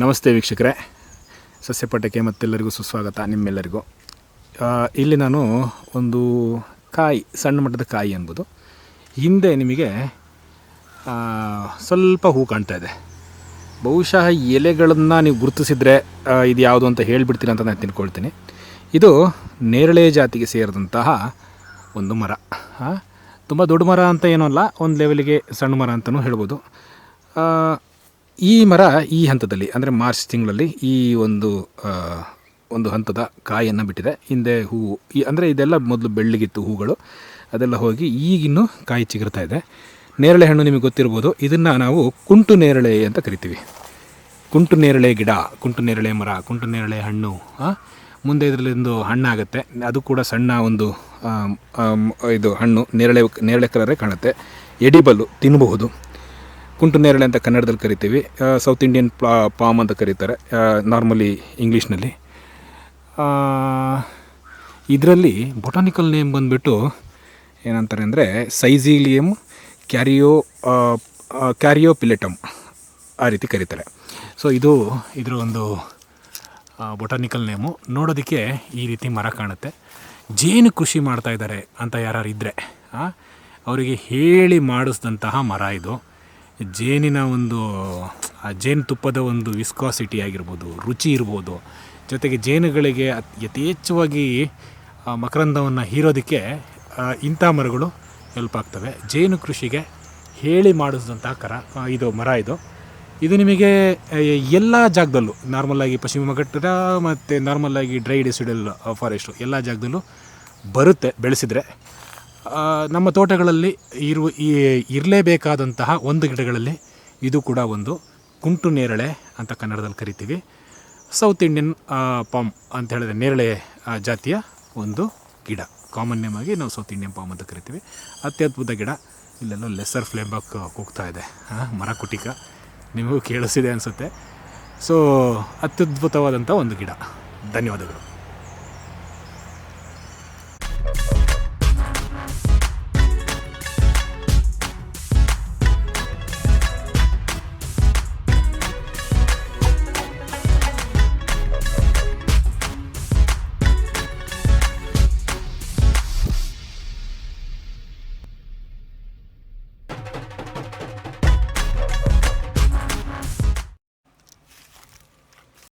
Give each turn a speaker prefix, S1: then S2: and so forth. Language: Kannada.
S1: ನಮಸ್ತೆ ವೀಕ್ಷಕರೇ, ಸಸ್ಯಪಟಕ್ಕೆ ಮತ್ತೆಲ್ಲರಿಗೂ ಸುಸ್ವಾಗತ. ನಿಮ್ಮೆಲ್ಲರಿಗೂ ಇಲ್ಲಿ ನಾನು ಒಂದು ಕಾಯಿ, ಸಣ್ಣ ಮಟ್ಟದ ಕಾಯಿ ಅನ್ಬೋದು. ಹಿಂದೆ ನಿಮಗೆ ಸ್ವಲ್ಪ ಹೂ ಕಾಣ್ತಾ ಇದೆ. ಬಹುಶಃ ಎಲೆಗಳನ್ನು ನೀವು ಗುರುತಿಸಿದರೆ ಇದು ಯಾವುದು ಅಂತ ಹೇಳಿಬಿಡ್ತೀನಿ ಅಂತ ನಾನು ತಿಳ್ಕೊಳ್ತೀನಿ. ಇದು ನೇರಳೆ ಜಾತಿಗೆ ಸೇರಿದಂತಹ ಒಂದು ಮರ. ತುಂಬ ದೊಡ್ಡ ಮರ ಅಂತ ಏನೂ ಅಲ್ಲ, ಒಂದು ಲೆವೆಲಿಗೆ ಸಣ್ಣ ಮರ ಅಂತಲೂ ಹೇಳ್ಬೋದು. ಈ ಮರ ಈ ಹಂತದಲ್ಲಿ ಅಂದರೆ ಮಾರ್ಚ್ ತಿಂಗಳಲ್ಲಿ ಈ ಒಂದು ಹಂತದ ಕಾಯಿಯನ್ನು ಬಿಟ್ಟಿದೆ. ಹಿಂದೆ ಹೂವು ಅಂದರೆ ಇದೆಲ್ಲ ಮೊದಲು ಬೆಳ್ಳಗಿತ್ತು ಹೂಗಳು, ಅದೆಲ್ಲ ಹೋಗಿ ಈಗಿನ್ನೂ ಕಾಯಿ ಚಿಗುರ್ತಾ ಇದೆ. ನೇರಳೆ ಹಣ್ಣು ನಿಮಗೆ ಗೊತ್ತಿರ್ಬೋದು. ಇದನ್ನು ನಾವು ಕುಂಟು ನೇರಳೆ ಅಂತ ಕರಿತೀವಿ. ಕುಂಟು ನೇರಳೆ ಗಿಡ, ಕುಂಟು ನೇರಳೆ ಮರ, ಕುಂಟು ನೇರಳೆ ಹಣ್ಣು. ಮುಂದೆ ಇದರಲ್ಲಿಂದು ಹಣ್ಣಾಗುತ್ತೆ. ಅದು ಕೂಡ ಸಣ್ಣ ಒಂದು ಇದು ಹಣ್ಣು ನೇರಳೆ ಕಲರೇ ಕಾಣುತ್ತೆ. ಎಡಿಬಲ್ಲು, ತಿನ್ನಬಹುದು. ಕುಂಟು ನೇರಳೆ ಅಂತ ಕನ್ನಡದಲ್ಲಿ ಕರಿತೀವಿ. ಸೌತ್ ಇಂಡಿಯನ್ ಪಾಮ್ ಅಂತ ಕರೀತಾರೆ ನಾರ್ಮಲಿ ಇಂಗ್ಲೀಷ್ನಲ್ಲಿ. ಇದರಲ್ಲಿ ಬೊಟಾನಿಕಲ್ ನೇಮ್ ಬಂದುಬಿಟ್ಟು ಏನಂತಾರೆ ಅಂದರೆ ಸೈಝೀಲಿಯಮ್ ಕ್ಯಾರಿಯೋಪಿಲೆಟಮ್ ಆ ರೀತಿ ಕರೀತಾರೆ. ಸೊ ಇದರ ಒಂದು ಬೊಟಾನಿಕಲ್ ನೇಮು. ನೋಡೋದಕ್ಕೆ ಈ ರೀತಿ ಮರ ಕಾಣುತ್ತೆ. ಜೇನು ಕೃಷಿ ಮಾಡ್ತಾಯಿದ್ದಾರೆ ಅಂತ ಯಾರು ಇದ್ದರೆ ಅವರಿಗೆ ಹೇಳಿ ಮಾಡಿಸಿದಂತಹ ಮರ ಇದು. ಜೇನಿನ ಒಂದು ಜೇನುತುಪ್ಪದ ಒಂದು ವಿಸ್ಕಾಸಿಟಿ ಆಗಿರ್ಬೋದು, ರುಚಿ ಇರ್ಬೋದು, ಜೊತೆಗೆ ಜೇನುಗಳಿಗೆ ಯಥೇಚ್ಛವಾಗಿ ಮಕರಂದವನ್ನು ಹೀರೋದಕ್ಕೆ ಇಂಥ ಮರಗಳು ಹೆಲ್ಪ್ ಆಗ್ತವೆ. ಜೇನು ಕೃಷಿಗೆ ಹೇಳಿ ಮಾಡಿಸಿದಂತಹ ಮರ ಇದು ನಿಮಗೆ ಎಲ್ಲ ಜಾಗದಲ್ಲೂ ನಾರ್ಮಲಾಗಿ ಪಶ್ಚಿಮ ಘಟ್ಟದ ಮತ್ತು ನಾರ್ಮಲಾಗಿ ಡ್ರೈ ಡೆಸಿಡಲ್ ಫಾರೆಸ್ಟು ಎಲ್ಲ ಜಾಗದಲ್ಲೂ ಬರುತ್ತೆ ಬೆಳೆಸಿದರೆ. ನಮ್ಮ ತೋಟಗಳಲ್ಲಿ ಇರಲೇಬೇಕಾದಂತಹ ಒಂದು ಗಿಡಗಳಲ್ಲಿ ಇದು ಕೂಡ ಒಂದು. ಕುಂಟು ನೇರಳೆ ಅಂತ ಕನ್ನಡದಲ್ಲಿ ಕರಿತೀವಿ. ಸೌತ್ ಇಂಡಿಯನ್ ಪಾಮ್ ಅಂತ ಹೇಳಿದ್ರೆ ನೇರಳೆ ಜಾತಿಯ ಒಂದು ಗಿಡ. ಕಾಮನ್ ನೇಮ್ ಆಗಿ ನಾವು ಸೌತ್ ಇಂಡಿಯನ್ ಪಾಮ್ ಅಂತ ಕರಿತೀವಿ. ಅತ್ಯದ್ಭುತ ಗಿಡ. ಇಲ್ಲೆಲ್ಲ ಲೆಸ್ಸರ್ ಫ್ಲೇಂಬಾಕ್ ಹೋಗ್ತಾ ಇದೆ, ಮರ ಕುಟಿಕ. ನಿಮಗೂ ಕೇಳಿಸಿದೆ ಅನಿಸುತ್ತೆ. ಸೊ ಅತ್ಯದ್ಭುತವಾದಂಥ ಒಂದು ಗಿಡ. ಧನ್ಯವಾದಗಳು.